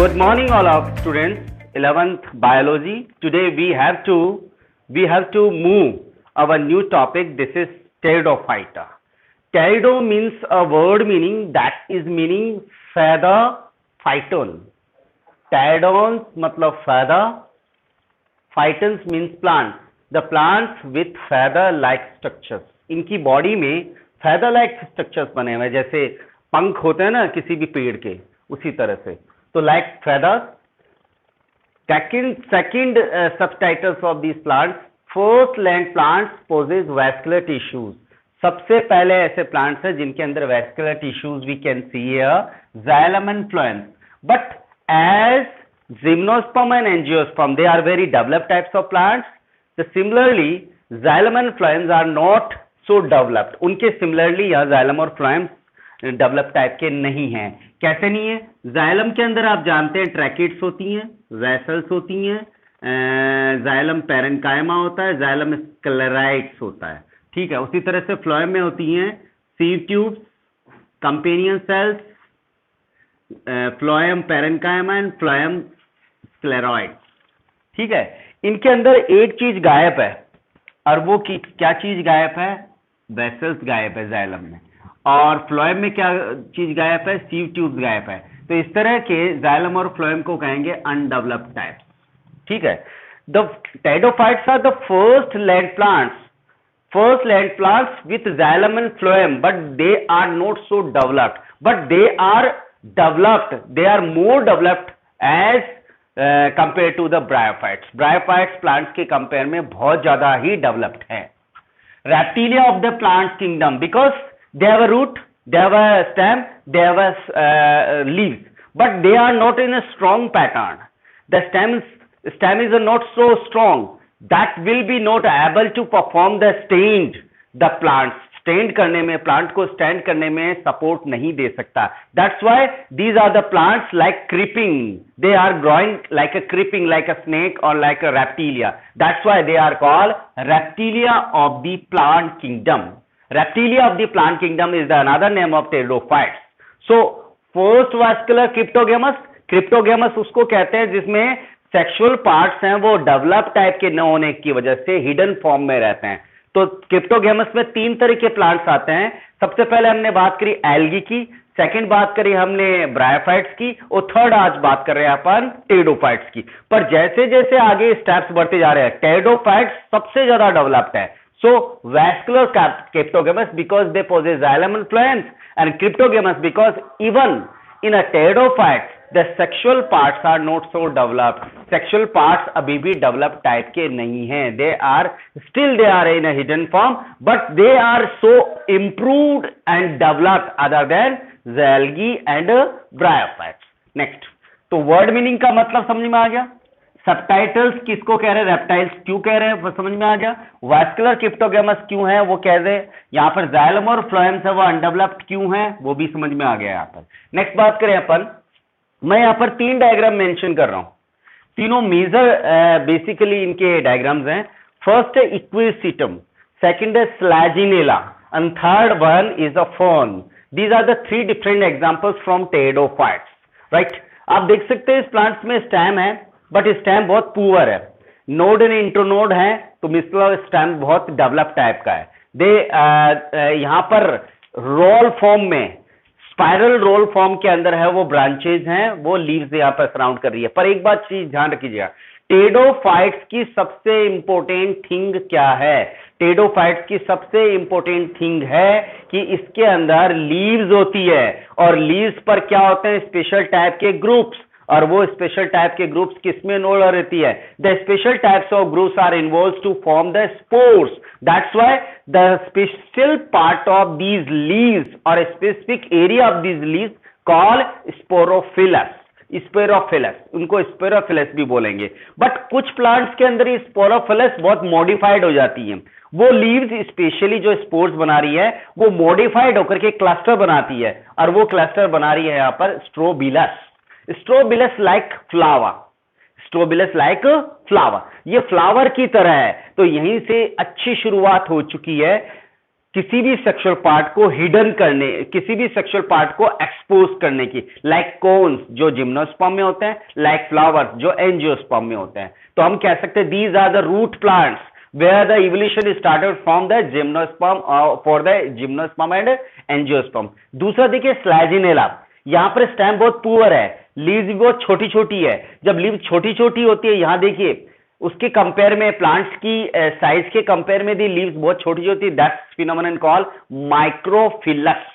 Good morning, all of students. 11th biology. Today we have to move our new topic. This is pteridophyta. Pterido means a word meaning feather phyton. Pteridons मतलब feather. Phytons means plants. The plants with feather-like structures. इनकी body में feather-like structures बने हुए, जैसे पंख होते हैं ना किसी भी पेड़ के, उसी तरह से. तो like feathers. Second subtitles of these plants. First land plants possess vascular tissues. सबसे पहले ऐसे plants हैं जिनके अंदर vascular tissues we can see here, xylem and phloem. But as gymnosperm and angiosperm, they are very developed types of plants. So similarly, xylem and phloem are not so developed. उनके similarly यहाँ xylem और phloem develop type के नहीं हैं. कैसे नहीं है? Xylem के अंदर आप जानते हैं ट्रैकिड्स होती हैं, वेसल्स होती हैं, जाइलम पैरेन्काइमा होता है, जाइलम स्क्लेराइड्स होता है. ठीक है. उसी तरह से फ्लोएम में होती हैं sieve tubes, companion cells, phloem parenchyma and phloem sclereids. ठीक है. इनके अंदर एक चीज गायब है, और वो क्या चीज गायब है? वेसल्स गायब है जाइलम में. और फ्लोएम में क्या चीज गायब है? सीव ट्यूब्स गायब है. तो इस तरह के जाइलम और फ्लोएम को कहेंगे अनडेवलप्ड टाइप्स. ठीक है. The pteridophytes are the first land plants with xylem and phloem, but they are not so developed, but they are developed, they are more developed as compare to the bryophytes. Bryophytes plants के compare में बहुत ज्यादा ही developed है. Reptilia of the plants kingdom, because they have a root, they have a stem, they have a leaves, but they are not in a strong pattern. The stem is not so strong that will be not able to perform the stand. The plants stand करने में, plant को stand करने में support नहीं दे सकता. That's why these are the plants like creeping. They are growing like a creeping, like a snake or like a reptilia. That's why they are called reptilia of the plant kingdom. Reptilia of the plant kingdom is the another name of pteridophytes. So first vascular cryptogamous उसको कहते हैं जिसमें sexual parts हैं वो develop type के न होने की वजह से हिडन फॉर्म में रहते हैं. तो क्रिप्टोगेमस में तीन तरह के प्लांट्स आते हैं. सबसे पहले हमने बात करी एल्गी की, सेकंड बात करी हमने ब्रायोफाइट्स की, और थर्ड आज बात कर रहे हैं अपन टेरिडोफाइट्स की. पर जैसे जैसे आगे स्टेप्स बढ़ते जा रहे हैं, टेरिडोफाइट्स सबसे ज्यादा डेवलप्ड है. So vascular cryptogamous because they possess xylem and phloem, and cryptogamous because even in a pteridophyte the sexual parts are not so developed. Sexual parts अभी भी developed type के नहीं हैं. They are in a hidden form, but they are so improved and developed other than the algae and bryophytes. Next, तो word meaning का मतलब समझ में आ गया. सबटाइटल्स किसको कह रहे हैं? रेप्टाइल्स क्यों कह रहे हैं वो समझ में आ गया. वास्कुलर क्रिप्टोगेमस क्यों है वो कह रहे हैं. यहाँ पर जाइलम और फ्लोएम्स है वो अनडेवलप्ड क्यों है वो भी समझ में आ गया. यहाँ पर नेक्स्ट बात करें अपन. मैं यहाँ पर तीन डायग्राम मेंशन कर रहा हूँ. तीनों मेजर बेसिकली इनके डायग्राम्स हैं. फर्स्ट है इक्विसिटम, सेकंड है selaginella, and third one is a fern. These are the three different examples from pteridophytes. Right. आप देख सकते हैं इस प्लांट्स में स्टेम है, बट स्टेम बहुत पुअर है. नोड एंड इंटरनोड है, तो मतलब स्टेम बहुत डेवलप टाइप का है. यहाँ पर रोल फॉर्म में, स्पाइरल रोल फॉर्म के अंदर है वो ब्रांचेज हैं, वो लीव्स यहाँ पर सराउंड कर रही है. पर एक बात चीज ध्यान रखिएगा, टेरिडोफाइट्स की सबसे इंपॉर्टेंट थिंग क्या है? टेरिडोफाइट्स की सबसे इंपॉर्टेंट थिंग है कि इसके अंदर लीव्स होती है, और लीव्स पर क्या होते हैं? स्पेशल टाइप के ग्रुप्स. और वो स्पेशल टाइप के ग्रुप्स किसमें इन्वॉल्व रहती है? The special types of groups are involve to form the spores. That's why the special part of these leaves और specific area of these leaves call sporophylls. Sporophylls, उनको sporophylls भी बोलेंगे. But कुछ plants के अंदर ये स्पोरोफिलस बहुत मॉडिफाइड हो जाती है. वो लीव्स स्पेशली जो स्पोर्स बना रही है वो मॉडिफाइड होकर के क्लस्टर बनाती है, और वो क्लस्टर बना रही है यहाँ पर strobilus. Strobilus like flower. Strobilus like flower, ये फ्लावर की तरह है. तो यहीं से अच्छी शुरुआत हो चुकी है किसी भी सेक्सुअल पार्ट को हिडन करने, किसी भी सेक्सुअल पार्ट को एक्सपोज करने की, लाइक कोन्स जो जिम्नोस्पर्म में होते हैं, लाइक फ्लावर्स जो एंजियोस्पर्म में होते हैं। तो हम कह सकते हैं these are the root plants where the evolution is started from the gymnosperm for the gymnosperm and angiosperm। दूसरा देखिए स्लैजिनेला, यहां पर स्टेम बहुत पुअर है, लीव्स भी बहुत छोटी छोटी है। जब लीव छोटी छोटी होती है, यहां देखिए उसके कंपेयर में प्लांट्स की साइज के कंपेयर में दी लीव्स बहुत छोटी होती है, दैट्स फिनोमेनन कॉल्ड माइक्रोफिलस।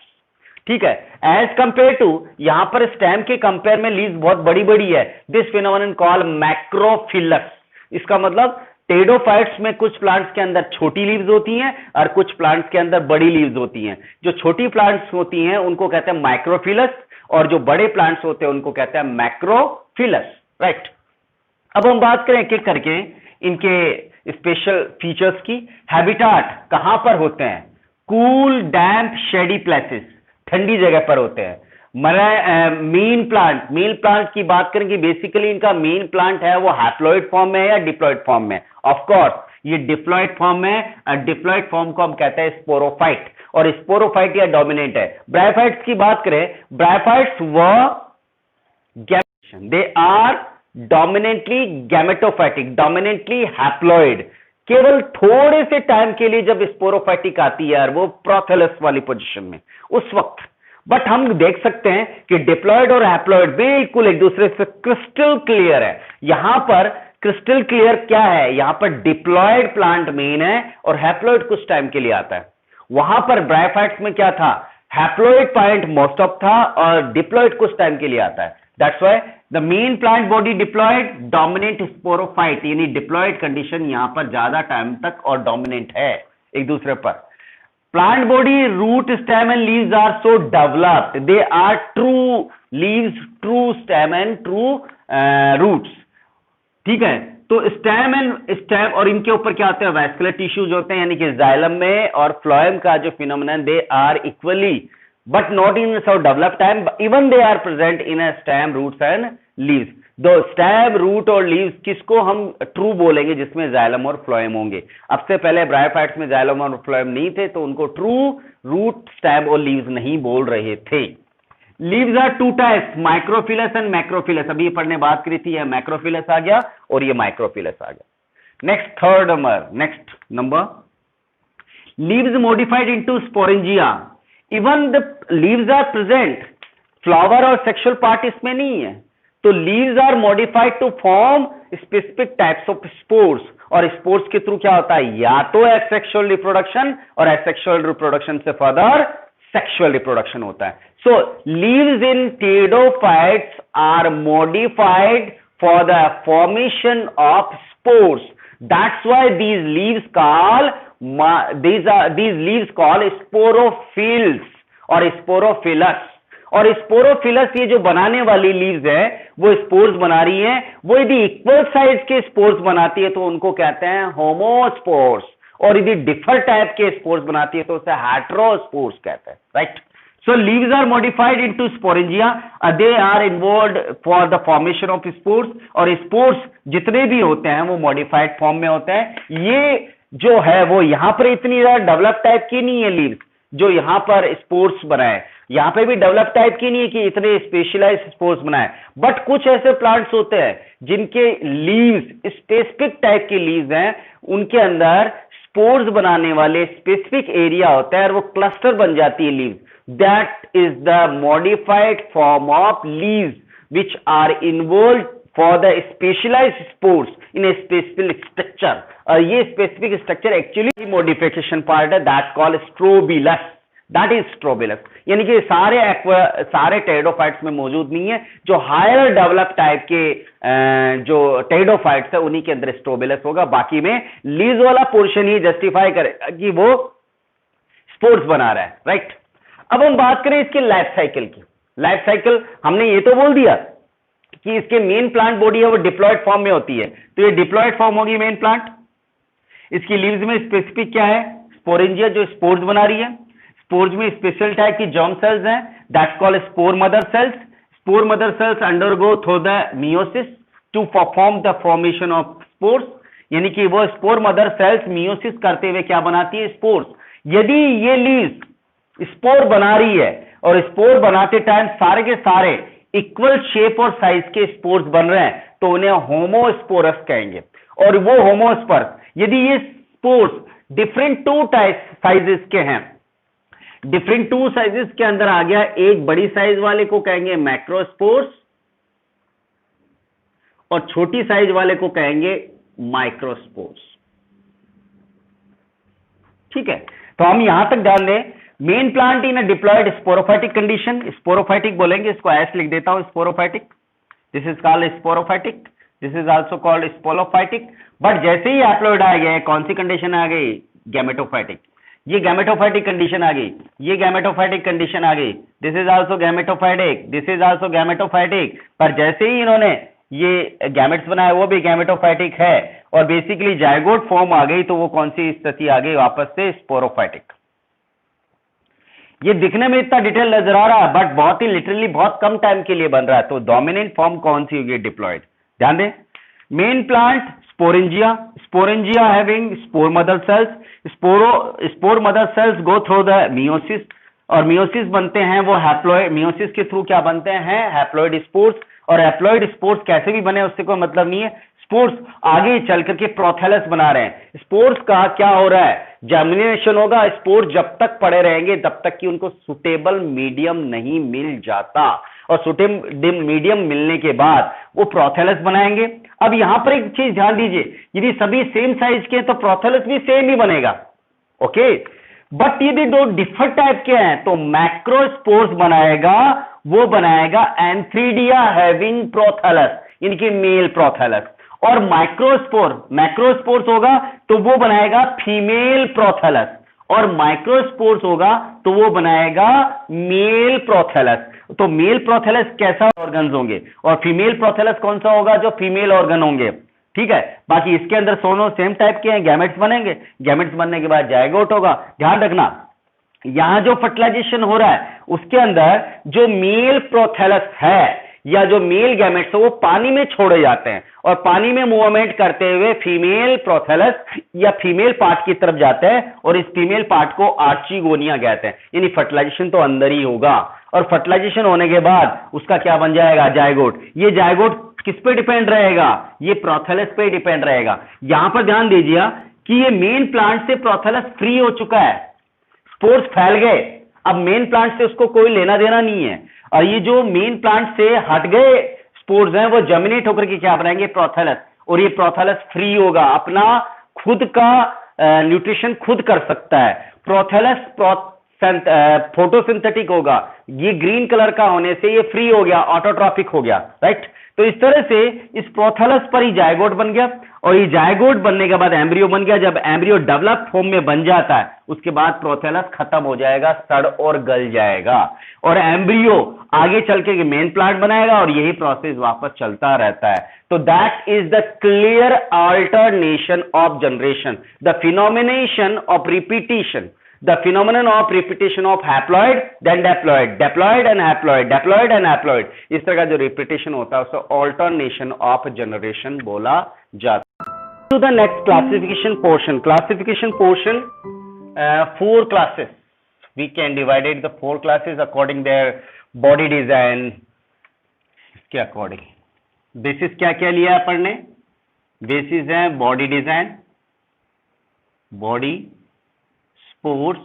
ठीक है, एज कंपेयर टू यहां पर स्टेम के कंपेयर में लीव्स बहुत बड़ी बड़ी है, दिस फिनोमेनन कॉल्ड मैक्रोफिलस। इसका मतलब टेडोफाइट्स में कुछ प्लांट्स के अंदर छोटी लीव्स होती हैं और कुछ प्लांट्स के अंदर बड़ी लीव्स होती हैं। जो छोटी प्लांट्स होती हैं उनको कहते हैं माइक्रोफिलस, और जो बड़े प्लांट्स होते हैं उनको कहते हैं मैक्रोफिलस। राइट, अब हम बात करें एक एक करके इनके स्पेशल फीचर्स की। हैबिटाट कहां पर होते हैं? कूल डैम्प शेडी प्लेसेस, ठंडी जगह पर होते हैं। मेन प्लांट की बात करें कि बेसिकली इनका मेन प्लांट है वो हैप्लॉइड फॉर्म में है या डिप्लॉइड फॉर्म में? ऑफ कोर्स ये डिप्लॉइड फॉर्म में, डिप्लॉइड फॉर्म को हम कहते हैं स्पोरोफाइट, और स्पोरोफाइट या डोमिनेंट है। ब्रायोफाइट्स की बात करें, bryophytes they are dominantly gametophytic, dominantly haploid. केवल थोड़े से टाइम के लिए जब स्पोरोफाइटिक आती है वो प्रोथेलस वाली पोजीशन में, उस वक्त। बट हम देख सकते हैं कि डिप्लॉयड और हैप्लॉयड बिल्कुल एक दूसरे से क्रिस्टल क्लियर है। यहां पर क्रिस्टल क्लियर क्या है, यहां पर डिप्लॉयड प्लांट मेन है और हैप्लॉयड कुछ टाइम के लिए आता है। वहां पर ब्रायोफाइट्स में क्या था, हैप्लॉयड प्लांट मोस्ट ऑफ था और डिप्लॉयड कुछ टाइम के लिए आता है। That's why the main plant body diploid, dominant sporophyte, यानी डिप्लॉयड कंडीशन यहां पर ज्यादा टाइम तक और डोमिनेंट है एक दूसरे पर। Plant body, root, stem and leaves are so developed. They are true leaves, true stem and true roots. ठीक है, तो स्टेम और इनके ऊपर क्या होते हैं, वैस्कुलर टिश्यूज होते हैं, यानी कि जाइलम में और फ्लोएम का जो phenomenon, they are equally but not in so developed time, even they are present in a stem, roots and leaves. दो स्टेम, रूट और लीव्स किसको हम ट्रू बोलेंगे, जिसमें जाइलम और फ्लोएम होंगे। अब से पहले ब्रायोफाइट्स में जाइलम और फ्लोएम नहीं थे, तो उनको ट्रू, रूट, स्टेम और लीव्स नहीं बोल रहे थे। Leaves are two types, microphylls and macrophylls. अभी पढ़ने बात करी थी, मैक्रोफिलस आ गया और ये माइक्रोफिलस आ गया। Next third number, leaves modified into sporangia. Even the leaves are present, flower और सेक्सुअल पार्ट इसमें नहीं है, तो leaves are modified to form specific types of spores. और स्पोर्स के थ्रू क्या होता है, या तो एसेक्सुअल रिप्रोडक्शन, और एसेक्सुअल रिप्रोडक्शन से फर्दर सेक्सुअल रिप्रोडक्शन होता है। So leaves in pteridophytes are modified for the formation of spores. That's why these leaves call sporophylls और स्पोरोफिलस। और स्पोरोफिलस ये जो बनाने वाली लीव्स है वो स्पोर्स बना रही है, वो यदि इक्वल साइज के स्पोर्स बनाती है तो उनको कहते हैं होमोस्पोर्स, और यदि डिफर टाइप के स्पोर्स बनाती है तो उसे हेटेरोस्पोर्स कहते हैं। Right, so leaves are modified into sporangia, they are involved for the formation of spores. और स्पोर्स जितने भी होते हैं वो मॉडिफाइड फॉर्म में होते हैं। ये जो है वो यहां पर इतनी ज्यादा डेवलप टाइप की नहीं है लीव्स, जो यहां पर स्पोर्स बनाए, यहां पे भी डेवलप टाइप की नहीं है कि इतने स्पेशलाइज स्पोर्स बनाए। बट कुछ ऐसे प्लांट्स होते हैं जिनके लीव्स स्पेसिफिक टाइप के लीव्स हैं, उनके अंदर स्पोर्स बनाने वाले स्पेसिफिक एरिया होता है और वो क्लस्टर बन जाती है leaves. That is the modified form of leaves which are involve for the specialized spores in a specific structure. और ये specific structure actually modification part है, that called strobilus. That is strobilus, यानी कि सारे टेडोफाइट्स में मौजूद नहीं है। जो हायर डेवलप टाइप के जो टेडोफाइट्स है उन्हीं के अंदर स्ट्रोबिलस होगा। बाकी में लीज वाला पोर्शन ही जस्टिफाई करेगा कि वो स्पोर्स बना रहा है। राइट, अब हम बात करें इसके लाइफ साइकिल की। लाइफ साइकिल हमने ये तो बोल दिया कि इसके मेन प्लांट बॉडी है वो डिप्लॉयड फॉर्म में होती है, तो ये डिप्लॉयड फॉर्म होगी मेन प्लांट। इसकी लीव्स में स्पेसिफिक क्या है, स्पोरेंजिया जो स्पोर्स बना रही है। स्पोर्स में स्पेशल टाइप की जर्म सेल्स हैं, that's called spore mother cells. Spore mother cells undergo through the meiosis to perform the formation of spores, यानी कि वो स्पोर मदर सेल्स मियोसिस करते हुए क्या बनाती है, स्पोर्स। यदि ये लीव्स स्पोर बना रही है और स्पोर बनाते टाइम सारे के सारे इक्वल शेप और साइज के स्पोर्स बन रहे हैं तो उन्हें होमोस्पोरस कहेंगे। और वो होमोस्पोरस, यदि ये spores different two type sizes के हैं, डिफरेंट टू साइजेस के अंदर आ गया, एक बड़ी साइज वाले को कहेंगे मैक्रोस्पोर्स और छोटी साइज वाले को कहेंगे माइक्रोस्पोर्स। ठीक है, तो हम यहां तक ध्यान दें, main plant in a diploid sporophytic condition, sporophytic बोलेंगे, इसको एस लिख देता हूं, sporophytic, this is called sporophytic, this is also called sporophytic. But जैसे ही हैप्लॉइड आ गया, कौन सी कंडीशन आ गई, गैमेटोफाइटिक, ये गैमेटोफाइटिक कंडीशन आ गई, ये गैमेटोफाइटिक कंडीशन आ गई, this is also gametophytic, this is also gametophytic. पर जैसे ही इन्होंने ये गैमेट्स बनाया वो भी गैमेटोफाइटिक है और बेसिकली जायगोट फॉर्म आ गई, तो वो कौन सी स्थिति आ गई, वापस से स्पोरोफाइटिक। ये दिखने में इतना डिटेल नजर आ रहा है बट बहुत ही लिटरली बहुत कम टाइम के लिए बन रहा है। तो डोमिनेंट फॉर्म कौन सी होगी, डिप्लॉयड। ध्यान दें, main plant sporangia, sporangia having spore mother cells, spore mother sales go through the meiosis और मियोसिस बनते हैं वो हैप्लॉइड, मियोसिस के थ्रू क्या बनते हैं, हैप्लॉइड स्पोर्स। और हैप्लॉइड स्पोर्स कैसे भी बने उससे कोई मतलब नहीं है, स्पोर्स आगे चल करके प्रोथेलस बना रहे हैं। स्पोर्स का क्या हो रहा है, जर्मिनेशन होगा, स्पोर्स जब तक पड़े रहेंगे तब तक कि उनको सुटेबल मीडियम नहीं मिल जाता और सुटेबल मीडियम मिलने के बाद वो प्रोथेलस बनाएंगे। अब यहां पर एक चीज ध्यान दीजिए, यदि सभी सेम साइज के हैं तो प्रोथेलस भी सेम ही बनेगा, ओके। बट यदि दो डिफरेंट टाइप के हैं तो मैक्रोस्पोर्स बनाएगा, वो बनाएगा एंथ्रीडिया हैविंग प्रोथेलस, इनकी मेल प्रोथेलस। और मैक्रोस्पोर्स होगा तो वो बनाएगा फीमेल प्रोथेलस और माइक्रोस्पोर्स होगा तो वो बनाएगा मेल प्रोथेलस। तो मेल प्रोथेलस कैसा ऑर्गन्स होंगे और फीमेल प्रोथेलस कौन सा होगा, जो फीमेल ऑर्गन होंगे। ठीक है, बाकी इसके अंदर दोनों सेम टाइप के हैं, गैमेट्स बनेंगे, गैमेट्स बनने के बाद जायगोट होगा। ध्यान रखना, यहां जो फर्टिलाइजेशन हो रहा है उसके अंदर जो मेल प्रोथेलस है या जो मेल गैमेट्स है वो पानी में छोड़े जाते हैं और पानी में मूवमेंट करते हुए फीमेल प्रोथेलस या फीमेल पार्ट की तरफ जाते हैं और इस फीमेल पार्ट को आर्चिगोनिया कहते हैं। यानी फर्टिलाइजेशन तो अंदर ही होगा और फर्टिलाइजेशन होने के बाद उसका क्या बन जाएगा, जायगोट। ये जायगोट किस पे डिपेंड रहेगा, ये प्रोथेलस पे डिपेंड रहेगा। यहां पर ध्यान दीजिए कि ये मेन प्लांट से प्रोथेलस फ्री हो चुका है, स्पोर्स फैल गए, अब मेन प्लांट से उसको कोई लेना देना नहीं है। और ये जो मेन प्लांट से हट गए स्पोर्स हैं वो जर्मिनेट होकर के क्या बनाएंगे, प्रोथेलस, और ये प्रोथेलस फ्री होगा, अपना खुद का न्यूट्रिशन खुद कर सकता है। प्रोथेलस फोटोसिंथेटिक होगा, ये ग्रीन कलर का होने से ये फ्री हो गया, ऑटोट्रॉपिक हो गया, राइट। तो इस तरह से इस प्रोथेलस पर ही जायगोट बन गया और ये जायगोट बनने के बाद एम्ब्रियो बन गया। जब एम्ब्रियो डेवलप फॉर्म में बन जाता है उसके बाद प्रोथेलस खत्म हो जाएगा, सड़ और गल जाएगा और एम्ब्रियो आगे चल के मेन प्लांट बनाएगा और यही प्रोसेस वापस चलता रहता है। तो that is the clear alternation of generation, the phenomenon of repetition, the phenomenon of repetition of haploid then diploid, diploid and haploid, diploid and haploid, इस तरह का जो repetition होता है उसे alternation of generation बोला जाता है। To the next classification portion, four classes, we can divide it the four classes according their body design के according। basis क्या क्या लिया है पढ़ने, basis है body design, body, spores,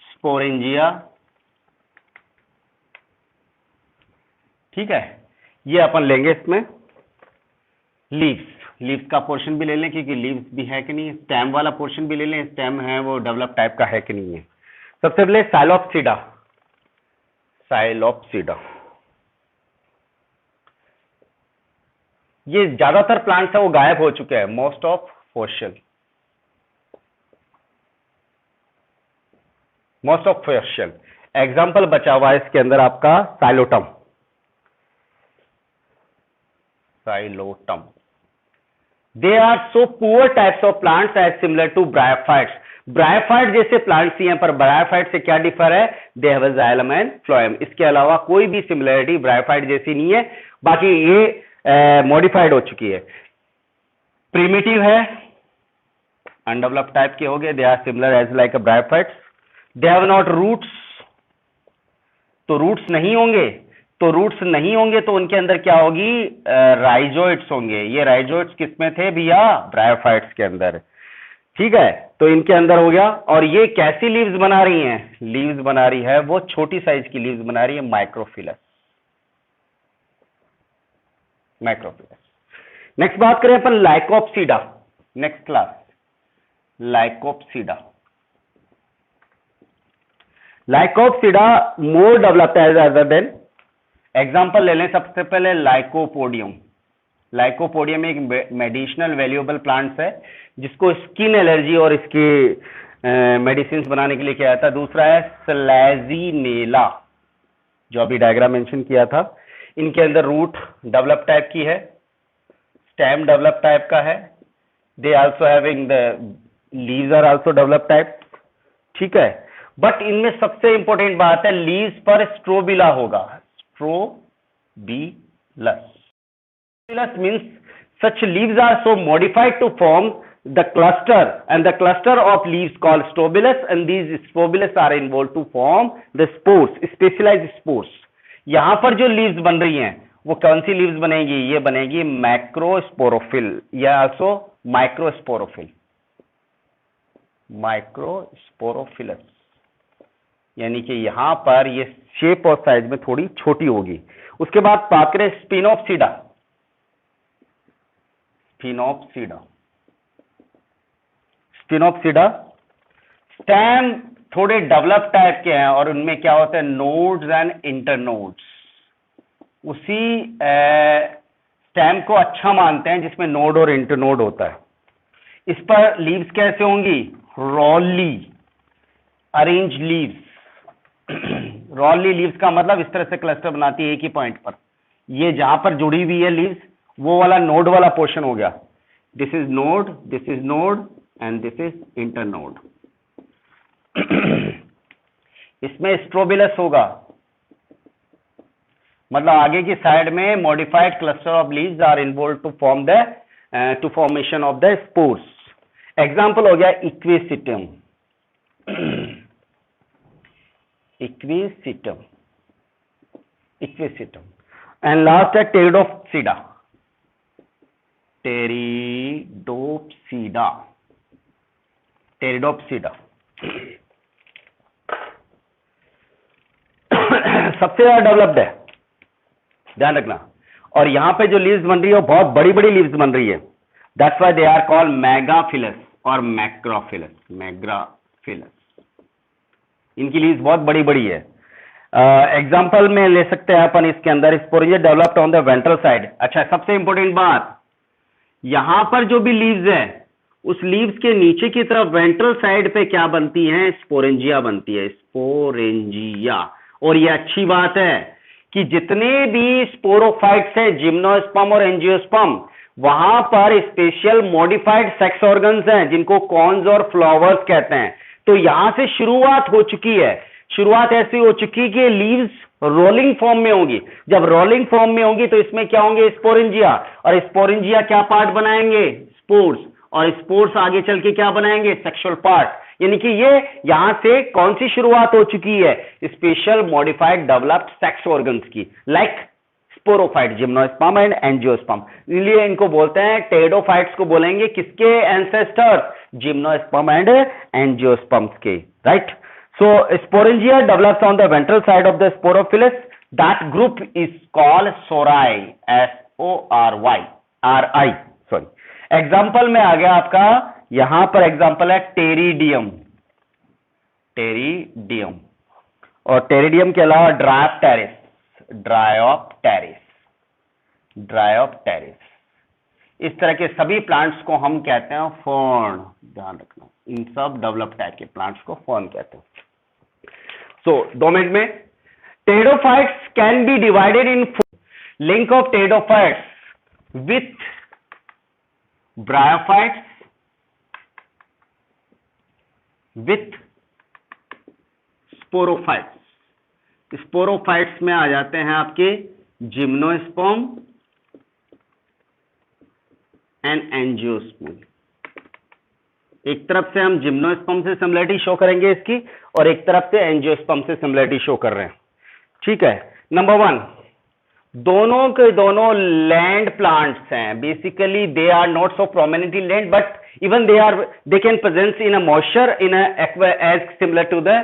sporangia, ठीक है, ये अपन लेंगे। इसमें लीव्स का पोर्शन भी ले लें क्योंकि लीव्स भी है कि नहीं, स्टेम वाला पोर्शन भी ले लें, स्टेम है वो डेवलप टाइप का है कि नहीं है। सबसे पहले साइलोप्सिडा, ये ज्यादातर प्लांट्स है वो गायब हो चुके हैं, मोस्ट ऑफ फॉसिल, एग्जाम्पल बचा हुआ है इसके अंदर आपका psilotum. They are so poor types of plants as similar to bryophytes. Bryophyte जैसे प्लांट्स ही हैं पर ब्रायोफाइट से क्या डिफर है, they have a xylem and phloem. इसके अलावा कोई भी सिमिलरिटी ब्रायोफाइट जैसी नहीं है, बाकी ये मॉडिफाइड हो चुकी है। प्रिमिटिव है, अनडेवलप्ड टाइप के हो गए, they are similar as like a bryophytes, they have not roots, तो रूट्स नहीं होंगे, तो रूट्स नहीं होंगे तो उनके अंदर क्या होगी, राइजोइड्स होंगे। ये राइजोइड्स किसमें थे भैया, ब्रायोफाइट्स के अंदर, ठीक है। तो इनके अंदर हो गया। और ये कैसी लीव्स बना रही हैं, लीव्स बना रही है वो छोटी साइज की लीव्स बना रही है, माइक्रोफिलस, माइक्रोफिलस। नेक्स्ट बात करें अपन lycopsida, next class, lycopsida. Lycopsida more developed as other than, example ले लें सबसे पहले लाइकोपोडियम। लाइकोपोडियम एक मेडिसिनल वैल्यूएबल प्लांट्स है जिसको स्किन एलर्जी और इसके मेडिसिन बनाने के लिए किया जाता है। दूसरा है स्लैजीनेला, जो अभी डायग्राम मेंशन किया था। इनके अंदर रूट डेवलप टाइप की है, स्टेम डेवलप टाइप का है, they also having the leaves are also develop type, ठीक है। बट इनमें सबसे इंपॉर्टेंट बात है लीव्स पर स्ट्रोबिला होगा, strobilus. Strobilus means such leaves are so modified to form the cluster, and the cluster of leaves called strobilus, and these strobilus are involved to form the spores, specialized spores. यहां पर जो leaves बन रही हैं वो कौन सी leaves बनेगी, ये बनेगी मैक्रोस्पोरोफिल या आल्सो माइक्रोस्पोरोफिल, माइक्रोस्पोरोफिलस, यानी कि यहां पर ये शेप और साइज में थोड़ी छोटी होगी। उसके बाद बात करें स्पिनोप्सिडा, स्पिनोप्सिडा, स्पिनोप्सिडा स्टेम थोड़े डेवलप टाइप के हैं और उनमें क्या होता है, नोड्स एंड इंटरनोड्स। उसी स्टेम को अच्छा मानते हैं जिसमें नोड और इंटरनोड होता है। इस पर लीव्स कैसे होंगी, really arrange leaves. Really leaves का मतलब इस तरह से क्लस्टर बनाती है एक ही पॉइंट पर। ये जहां पर जुड़ी हुई है लीव्स, वो वाला नोड वाला पोर्शन हो गया, this is node and this is internode. इसमें स्ट्रोबिलस होगा, मतलब आगे की साइड में modified cluster of leaves are involve to form the to formation of the spores. Example हो गया इक्वेसिटम, इक्वेसिटम, इक्वेसिटम। एंड लास्ट है टेरिडोप्सिडा, टेरिडोप्सिडा, टेरिडोप्सिडा। सबसे ज्यादा डेवलप्ड है, ध्यान रखना। और यहां पे जो लीव्स बन रही है वो बहुत बड़ी बड़ी लीव्स बन रही है, that's why they are called megaphyllous और मैक्रोफिलस, मेगाफिलस। इनकी लीव्स बहुत बड़ी बड़ी है। एग्जांपल में ले सकते हैं अपन इसके अंदर, sporangia developed on the ventral side. अच्छा, सबसे इंपॉर्टेंट बात, यहां पर जो भी लीव्स है उस लीव्स के नीचे की तरफ वेंट्रल साइड पे क्या बनती है, स्पोरेंजिया बनती है, स्पोरेंजिया। और ये अच्छी बात है कि जितने भी स्पोरोफाइट्स हैं, जिम्नोस्पर्म और एंजियोस्पर्म, वहां पर स्पेशल मॉडिफाइड सेक्स ऑर्गन्स हैं जिनको कॉन्स और फ्लावर्स कहते हैं। तो यहां से शुरुआत हो चुकी है, शुरुआत ऐसी हो चुकी कि लीव्स रोलिंग फॉर्म में होंगी। जब रोलिंग फॉर्म में होंगी तो इसमें क्या होंगे, स्पोरेंजिया, और स्पोरेंजिया क्या पार्ट बनाएंगे, स्पोर्स, और स्पोर्स आगे चल के क्या बनाएंगे, सेक्सुअल पार्ट। यानी कि ये यहां से कौन सी शुरुआत हो चुकी है, special modified developed sex organs की, like sporophyte, gymnosperm and angiosperm. इसलिए इनको बोलते हैं, टेरिडोफाइट्स को बोलेंगे किसके एंसेस्टर्स, जिम्नोस्पर्म एंड एंजियोस्पर्म्स के, right. So sporangia develops on the ventral side of the sporophilus. That group is called sori, S-O-R-Y, R-I, sorry. Example में आ गया आपका, यहां पर एग्जाम्पल है टेरिडियम, टेरिडियम, और टेरिडियम के अलावा ड्रायोप्टेरिस, ड्रायोप्टेरिस, ड्रायोप्टेरिस। इस तरह के सभी प्लांट्स को हम कहते हैं फर्न, ध्यान रखना, इन सब डेवलप टाइप के प्लांट्स को फर्न कहते हैं। So, 2 मिनट में, pteridophytes can be divided in link of pteridophytes with bryophytes, with sporophytes. Sporophytes में आ जाते हैं आपके जिम्नोस्पर्म एंड एंजियोस्पर्म, एक तरफ से हम जिम्नोस्पर्म से सिमिलरिटी शो करेंगे इसकी, और एक तरफ से एंजियोस्पर्म से सिमिलरिटी शो कर रहे हैं। ठीक है, नंबर 1, दोनों के दोनों लैंड प्लांट्स हैं। Basically they are not so prominent in land, but even they can presence in a moisture in a aqua as similar to the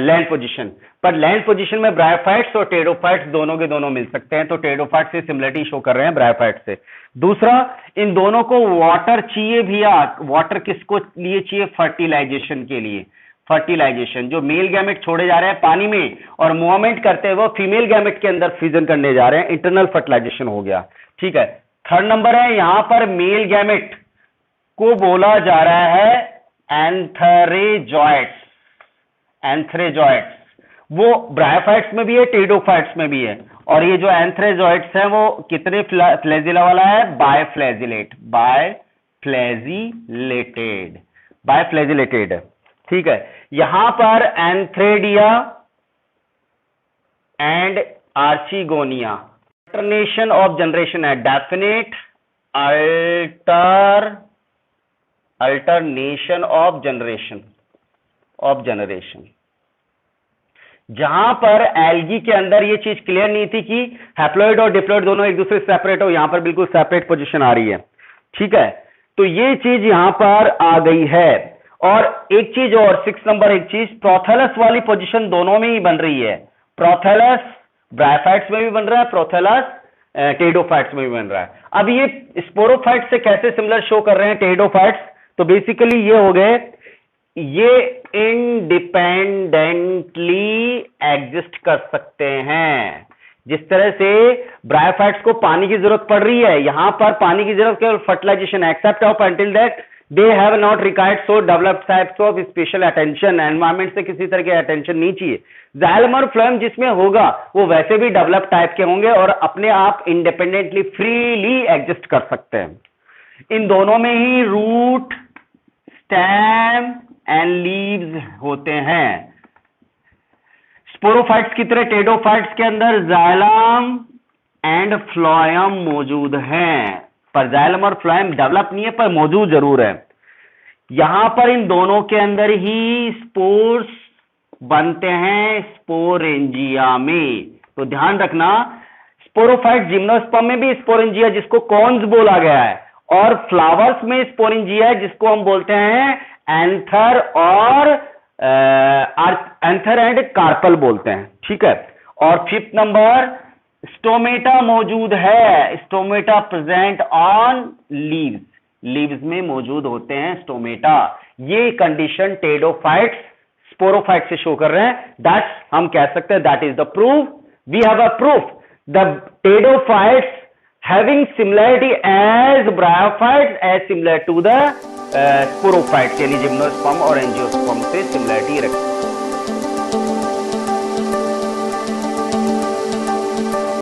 land position, पर लैंड पोजीशन में ब्रायोफाइट्स और टेरोफाइट्स दोनों के दोनों मिल सकते हैं, तो टेरोफाइट से सिमिलरिटी शो कर रहे हैं ब्रायोफाइट से। दूसरा, इन दोनों को वाटर चाहिए भैया। वाटर किसको लिए चाहिए? फर्टिलाइजेशन के लिए। फर्टिलाइजेशन, जो मेल गैमेट छोड़े जा रहे हैं पानी में और मूवमेंट करते हुए फीमेल गैमेट के अंदर फ्यूजन करने जा रहे हैं, इंटरनल फर्टिलाइजेशन हो गया। ठीक है, थर्ड नंबर है, यहां पर मेल गैमेट को बोला जा रहा है एंथेरेजॉइट्स। एंथेरेजॉइट्स वो ब्रायोफाइट्स में भी है, टेरोफाइट्स में भी है, और ये जो एंथेरेजॉइट्स है वो कितने फ्लैजिला वाला है? बायफ्लैजिलेट, बायफ्लैजिलेटेड है। ठीक है, यहां पर antheridia and archegonia alternation of generation है, डेफिनेट अल्टरनेशन ऑफ जनरेशन। जहां पर एल्गी के अंदर ये चीज क्लियर नहीं थी कि हैप्लॉइड और डिप्लॉइड दोनों एक दूसरे से सेपरेट हो, यहां पर बिल्कुल सेपरेट पोजीशन आ रही है। ठीक है, तो ये चीज यहां पर आ गई है। और एक चीज और 6 नंबर, एक चीज प्रोथैलस वाली पोजीशन दोनों में ही बन रही है। प्रोथैलस ब्रायोफाइट्स में भी बन रहा है, प्रोथैलस टेरिडोफाइट्स में भी बन रहा है। अब ये स्पोरोफाइट्स से कैसे सिमिलर शो कर रहे हैं टेरिडोफाइट्स? तो बेसिकली ये हो गए, ये इंडिपेंडेंटली एग्जिस्ट कर सकते हैं। जिस तरह से ब्रायोफाइट्स को पानी की जरूरत पड़ रही है, यहां पर पानी की जरूरत केवल fertilization, except of until that they have not required so developed types of special attention. Environment से किसी तरह की अटेंशन नहीं चाहिए। जाइलम और फ्लोएम जिसमें होगा वो वैसे भी डेवलप टाइप के होंगे और अपने आप इंडिपेंडेंटली फ्रीली एग्जिस्ट कर सकते हैं। इन दोनों में ही रूट, स्टेम एंड लीव्स होते हैं। स्पोरोफाइट्स की तरह टेरिडोफाइट्स के अंदर जाइलम एंड फ्लोएम मौजूद हैं, पर जाइलम और फ्लोएम डेवलप नहीं है, पर मौजूद जरूर है। यहां पर इन दोनों के अंदर ही स्पोर्स बनते हैं स्पोरेंजिया में। तो ध्यान रखना, स्पोरोफाइट जिम्नोस्पर्म में भी स्पोरेंजिया जिसको कॉन्स बोला गया है, और फ्लावर्स में स्पोरेंजिया है जिसको हम बोलते हैं एंथर और एंथर एंड कार्पल बोलते हैं। ठीक है, और 5th नंबर, स्टोमेटा मौजूद है। स्टोमेटा प्रेजेंट ऑन लीव्स में मौजूद होते हैं स्टोमेटा। ये कंडीशन टेरिडोफाइट्स स्पोरोफाइट से शो कर रहे हैं। दैट हम कह सकते हैं that is the proof, we have a proof the pteridophytes having similarity as bryophytes as similar to the sporophytes, यानी जिम्नोस्पर्म और एंजियोस्पर्म से सिमिलरिटी रखते हैं।